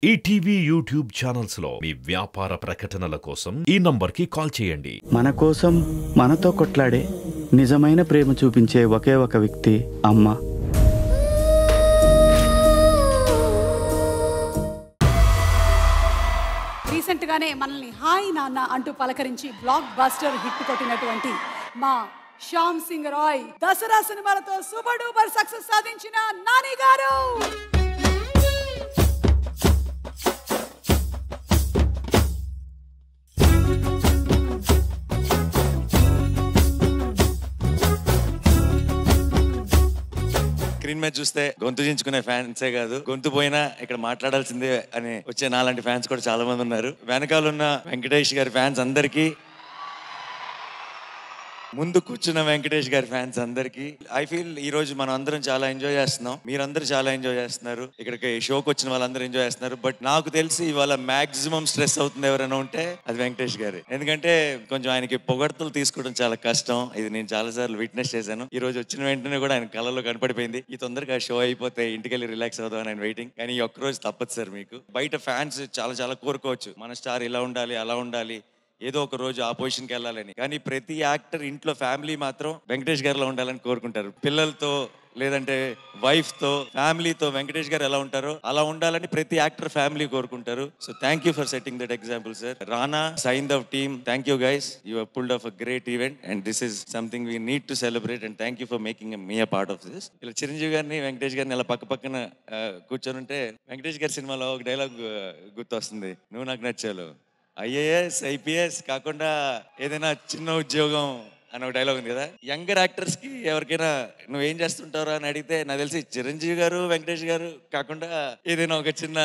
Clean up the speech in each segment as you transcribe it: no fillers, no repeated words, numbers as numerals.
ETV YouTube channels లో మీ వ్యాపార ప్రకటనల కోసం ఈ నంబర్కి కాల్ చేయండి. మన కోసం మనతో కొట్లాడే నిజమైన ప్రేమ చూపించే ఒకే ఒక వ్యక్తి అమ్మ. రీసెంట్ గానే మనల్ని హాయ్ నాన్న అంటూ పలకరించి బ్లాక్ బస్టర్ హిట్ కొట్టినటువంటి మా శ్యామ్ సింగ్ రాయ్ దసరా సినిమాలతో సూపర్ డూపర్ సక్సెస్ సాధించిన నాని గారు. స్క్రీన్ మీద చూస్తే గొంతు చించుకునే ఫ్యాన్సే కాదు, గొంతు పోయినా ఇక్కడ మాట్లాడాల్సిందే అని వచ్చే నాలాంటి ఫ్యాన్స్ కూడా చాలా మంది ఉన్నారు. వెనకాలన్న వెంకటేష్ గారి ఫ్యాన్స్ అందరికీ, ముందు కూర్చున్న వెంకటేష్ గారి ఫ్యాన్స్ అందరికీ ఐ ఫీల్ ఈ రోజు మనం అందరం చాలా ఎంజాయ్ చేస్తున్నాం. మీరందరూ చాలా ఎంజాయ్ చేస్తున్నారు. ఇక్కడికి షోకి వచ్చిన వాళ్ళందరూ ఎంజాయ్ చేస్తున్నారు. బట్ నాకు తెలిసి ఇవాళ మాక్సిమం స్ట్రెస్ అవుతుంది ఎవరైనా ఉంటే అది వెంకటేష్ గారి. ఎందుకంటే కొంచెం ఆయనకి పొగడ్తలు తీసుకోవడం చాలా కష్టం. ఇది నేను చాలా సార్లు విట్నెస్ చేశాను. ఈ రోజు వచ్చిన వెంటనే కూడా ఆయన కళ్ళలో కనపడిపోయింది. ఈ తొందరగా షో అయిపోతే ఇంటికి వెళ్ళి రిలాక్స్ అవుదాం అని ఆయన వెయిటింగ్. కానీ ఈ ఒక్కరోజు తప్పదు సార్ మీకు. బయట ఫ్యాన్స్ చాలా కోరుకోవచ్చు, మన స్టార్ ఇలా ఉండాలి అలా ఉండాలి, ఏదో ఒక రోజు ఆ పొజిషన్కి వెళ్ళాలని. కానీ ప్రతి యాక్టర్ ఇంట్లో ఫ్యామిలీ మాత్రం వెంకటేష్ గారిలో ఉండాలని కోరుకుంటారు. పిల్లలతో లేదంటే వైఫ్ తో ఫ్యామిలీతో వెంకటేష్ గారు ఎలా ఉంటారో అలా ఉండాలని ప్రతి యాక్టర్ ఫ్యామిలీ కోరుకుంటారు. So thank you for setting that example sir. Rana, Saindhav team, thank you guys. You have pulled of a great event and this is something we need to celebrate and thank you for making me a part of this. ఇలా చిరంజీవి గారిని వెంకటేష్ గారిని ఇలా పక్కన కూర్చొని ఉంటే వెంకటేష్ గారి సినిమాలో ఒక డైలాగ్ గుర్తొస్తుంది, నువ్వు నాకు నచ్చావు. ఐఏఎస్ ఐపీఎస్ కాకుండా ఏదైనా చిన్న ఉద్యోగం అని ఒక డైలాగ్ ఉంది కదా. యంగర్ యాక్టర్స్ కి ఎవరికైనా నువ్వేం చేస్తుంటారో అని అడిగితే నాకు తెలిసి చిరంజీవి గారు వెంకటేష్ గారు కాకుండా ఏదైనా ఒక చిన్న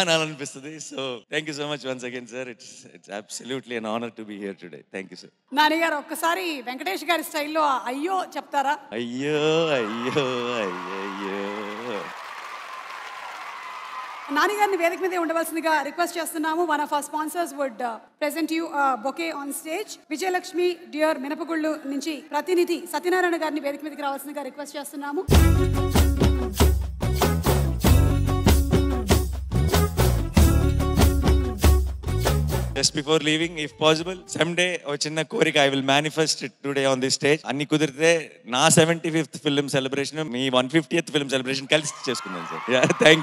అనాలనిపిస్తుంది. So thank you so much once again sir. It's absolutely an honour to be here today. Thank you sir. Nani garu ఒక్కసారి వెంకటేష్ గారి స్టైల్లో అయ్యో చెప్తారా? అయ్యో అయ్యో అయ్యో. నాని గారిని వేదిక మీదే ఉండవలసిందిగా రిక్వెస్ట్ చేస్తున్నాము. One of our sponsors would present you bouquet on stage. Vijayalakshmi dear మినపగుళ్ళు నుంచి ప్రతినిధి సత్యనారాయణ గారిని వేదిక మీదకి రావాల్సిందిగా రిక్వెస్ట్ చేస్తున్నాము. Just before leaving, if possible, someday a chinna korika I will manifest it today on this stage. Anni kudirte na 75th film celebration, me 150th film celebration kalisi cheskunnanu sir. Yeah, thank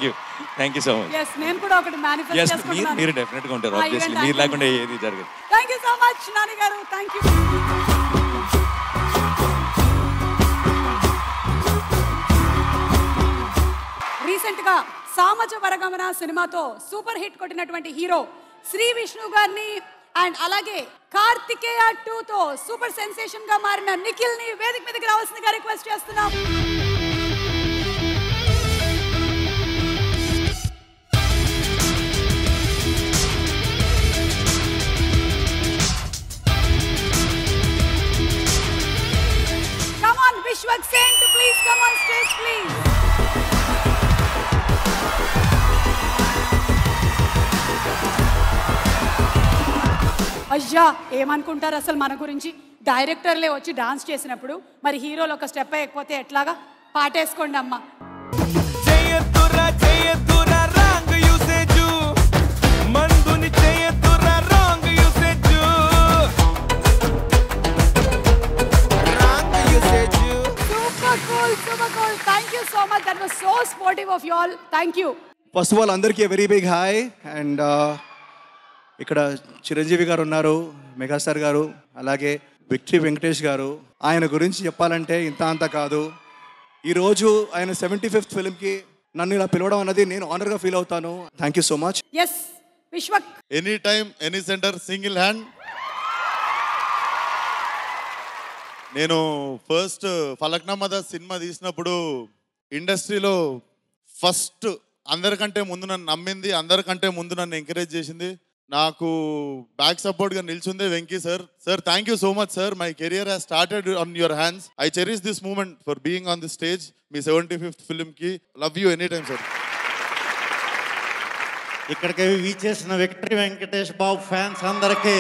you so much. Yes, nenu kuda okati manifest chestunnaanu. Yes, meer definitely ga untaru. Obviously meer lekunda edi jaragadu. Thank you so much Nani garu. Thank you. Recent గా Samajavaragamana సినిమాతో super hit కొట్టినటువంటి hero Shri Vishnu గారిని and అలాగే కార్తికేయ 2తో super sensation గా మారిన నిఖిల్ ని వేదిక మీదకి రావాల్సిందిగా రిక్వెస్ట్ చేస్తున్నాం. Come on Vishwak Sen to please come on stage please. అయ్యా ఏమనుకుంటారు అసలు మన గురించి? డైరెక్టర్లే వచ్చి డాన్స్ చేసినప్పుడు మరి హీరోలు ఒక స్టెప్ వేయకపోతే ఎట్లాగా? పాటేసుకోండి అమ్మా. Thank you so much. That was so sportive of you all. Thank you. First of all అందరికీ వెరీ బిగ్ హాయ్. అండ్ ఇక్కడ చిరంజీవి గారు ఉన్నారు, మెగాస్టార్ గారు, అలాగే విక్టరీ వెంకటేష్ గారు. ఆయన గురించి చెప్పాలంటే ఇంత అంత కాదు. ఈరోజు ఆయన 75th ఫిల్మ్కి నన్ను ఇలా పిలవడం అన్నది నేను ఆనర్గా ఫీల్ అవుతాను. Thank you so much. Yes Vishwak. Any time any centre single hand. నేను ఫస్ట్ ఫలక్నామా సినిమా తీసినప్పుడు ఇండస్ట్రీలో ఫస్ట్ అందరికంటే ముందు నన్ను నమ్మింది, అందరికంటే ముందు నన్ను ఎంకరేజ్ చేసింది, నాకు బ్యాక్ సపోర్ట్గా నిల్చుందే Venky sir. Sir thank you so much sir. My career has started on your hands. I cherish this moment for being on the stage. మీ 75th ఫిల్మ్కి love you any time sir. ఇక్కడికి వీచేసిన victory Venkatesh Babu fans అందరికీ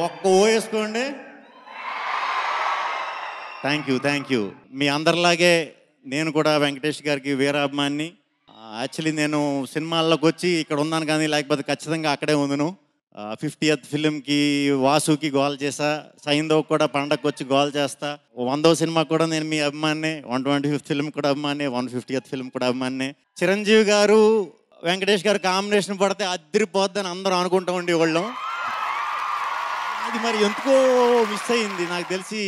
ఒక్క ఓ వేసుకోండి. Thank you. మీ అందరిలాగే నేను కూడా వెంకటేష్ గారికి వీరాభిమాన్ని. యాక్చువల్లీ నేను సినిమాల్లోకి వచ్చి ఇక్కడ ఉన్నాను కానీ లేకపోతే ఖచ్చితంగా అక్కడే ఉందును. 50th ఫిలింకి వాసుకి గోల్ చేసా, సైందవ్ కూడా పండగకి వచ్చి గోల్ చేస్తా. 100వ సినిమా కూడా నేను మీ అభిమాని, 125th ఫిలిం కూడా అభిమాని, 150th ఫిలిం కూడా అభిమాని. చిరంజీవి గారు వెంకటేష్ గారు కాంబినేషన్ పడితే అద్దరిపోద్దని అందరూ అనుకుంటూ ఉండేవాళ్ళం. అది మరి ఎందుకో మిస్ అయింది. నాకు తెలిసి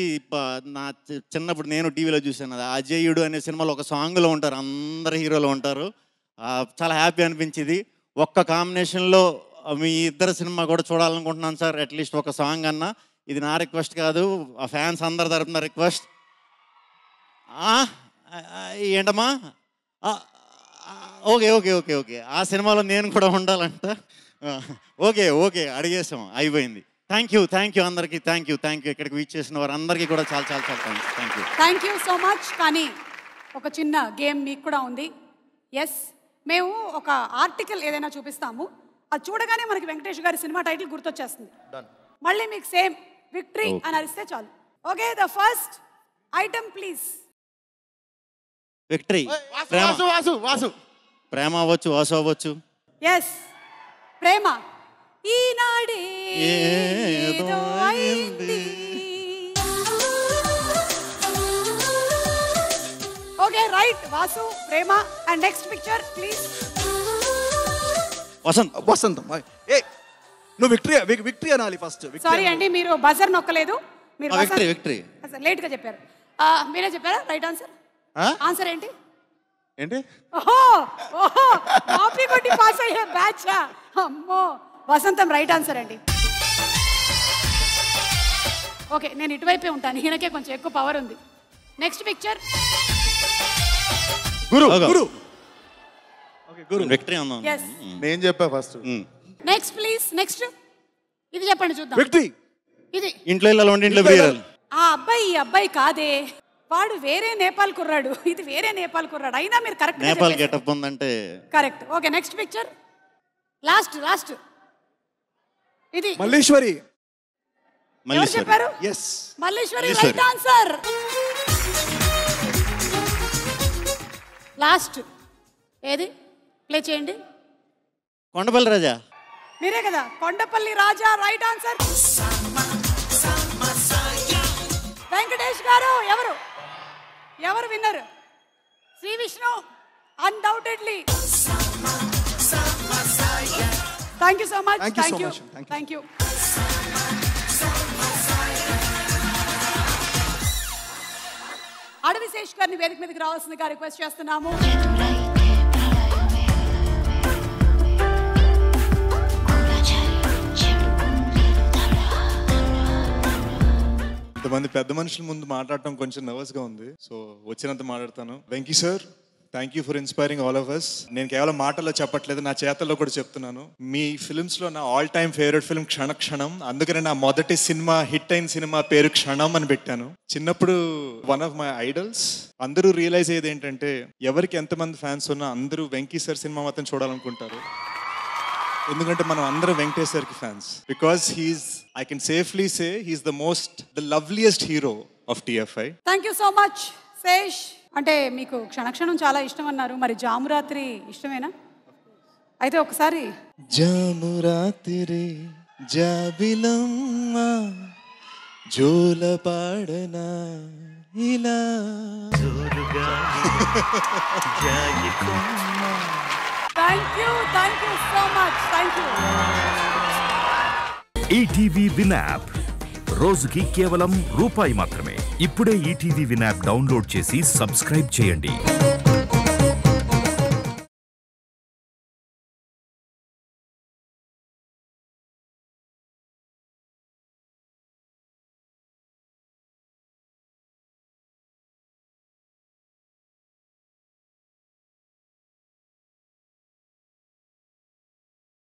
నా చిన్నప్పుడు నేను టీవీలో చూసాను, అది అజేయుడు అనే సినిమాలో ఒక సాంగ్లో ఉంటారు, అందరు హీరోలు ఉంటారు. చాలా హ్యాపీ అనిపించింది. ఒక్క కాంబినేషన్లో మీ ఇద్దరు సినిమా కూడా చూడాలనుకుంటున్నాను సార్, అట్లీస్ట్ ఒక సాంగ్ అన్నా. ఇది నా రిక్వెస్ట్ కాదు, ఆ ఫ్యాన్స్ అందరి తరపున రిక్వెస్ట్. ఏంటమ్మా? ఓకే ఓకే ఓకే ఓకే ఆ సినిమాలో నేను కూడా ఉండాలంట. ఓకే ఓకే అడిగేసాం, అయిపోయింది. థ్యాంక్ యూ అందరికీ, థ్యాంక్ యూ. ఇక్కడికి వీచ్ చేసిన వారు అందరికీ కూడా చాలా చాలా చాలా థ్యాంక్ యూ సో మచ్. కానీ ఒక చిన్న గేమ్ మీకు కూడా ఉంది. ఎస్, మేము ఒక ఆర్టికల్ ఏదైనా చూపిస్తాము, అది చూడగానే మనకి వెంకటేష్ గారి సినిమా టైటిల్ గుర్తొచ్చేస్తుంది. మళ్ళీ మీకు సేమ్ విక్టరీ అని అరిస్తే చాలు. Okay, the first item please. Victory. Prema అవ్వచ్చు, వాసు అవ్వచ్చు. ఎస్, ప్రేమ. ఈనాడే ఏదో అయింది. Okay right, Vasu, Prema. And next picture please. Vasantham. నువ్వు విక్టరీ అనాలి ఫస్ట్. సారీ అండి, మీరు బజర్ నొక్కలేదు. మీరు విక్టరీ లేట్ గా చెప్పారు. మీరే చెప్పారా రైట్ ఆన్సర్? ఆన్సర్ ఏంటి? ఓహో కాపీ కొట్టి పాస్ అయ్యే బ్యాచ్. అమ్మో, వసంతం రైట్ ఆన్సర్ అండి. ఓకే, నేను ఇటువైపే ఉంటాను, ఈయనకే కొంచెం ఎక్కువ పవర్ ఉంది. Next picture. గురు. విక్టరీ అన్నాను. yes నేను చెప్పా ఫస్ట్. Next please. నెక్స్ట్ ఇది చెప్పండి చూద్దాం. విక్టరీ. ఇది ఇంట్లో ఇంట్లో ఆ అబ్బాయి ఈ అబ్బాయి కాదే, వాడు వేరే నేపాల్ కుర్రాడు, ఇది వేరే నేపాల్ కుర్రాడు. అయినా మీరు కరెక్ట్ నేపాల్ గెటప్ ఉందంటే correct. Okay, next picture. Last ఇది మల్లీశ్వరి. ఎవరు చెప్పారు? Yes, Malleswari right answer. Last ఏది ప్లే చేయండి. కొండపల్లి రాజా. మీరే కదా, కొండపల్లి రాజా రైట్ ఆన్సర్. వెంకటేష్ గారు ఎవరు winner? Sri Vishnu undoubtedly. Thank you so much. Thank you. Adivi Sesh గారిని వేదిక మీదకి రావాల్సిందిగా రిక్వెస్ట్ చేస్తున్నాము. ఇంతమంది పెద్ద మనుషుల ముందు మాట్లాడటం కొంచెం నర్వస్గా ఉంది, సో వచ్చినంత మాట్లాడతాను. Venky sir, thank you for inspiring all of us. నేను కేవలం మాటల్లో చెప్పట్లేదు, నా చేతల్లో కూడా చెప్తున్నాను. మీ ఫిల్మ్స్లో నా ఆల్ టైమ్ ఫేవరెట్ ఫిల్మ్ క్షణం. అందుకనే నా మొదటి సినిమా, హిట్ అయిన సినిమా పేరు క్షణం అని పెట్టాను. చిన్నప్పుడు వన్ ఆఫ్ మై ఐడల్స్. అందరూ రియలైజ్ అయ్యేది ఏంటంటే, ఎవరికి ఎంతమంది ఫ్యాన్స్ ఉన్నా అందరూ వెంకీ సార్ సినిమా మాత్రం చూడాలనుకుంటారు. ఎందుకంటే మనం అందరం వెంకటేష్ సార్కి fans. Because I can safely say he's the loveliest hero of TFI. Thank you so much Sesh. అంటే మీకు క్షణక్షణం చాలా ఇష్టం అన్నారు, మరి జామురాత్రి ఇష్టమేనా? అయితే ఒకసారి జామురాత్రి జాబిలమ్మ జోలపాడనా ఇలా జోరుగా thank you so much. Thank you. ETV win app రోజుకి కేవలం రూపాయి మాత్రమే. ఇప్పుడే ఈటీవీ విన్ యాప్ డౌన్లోడ్ చేసి సబ్స్క్రైబ్ చేయండి.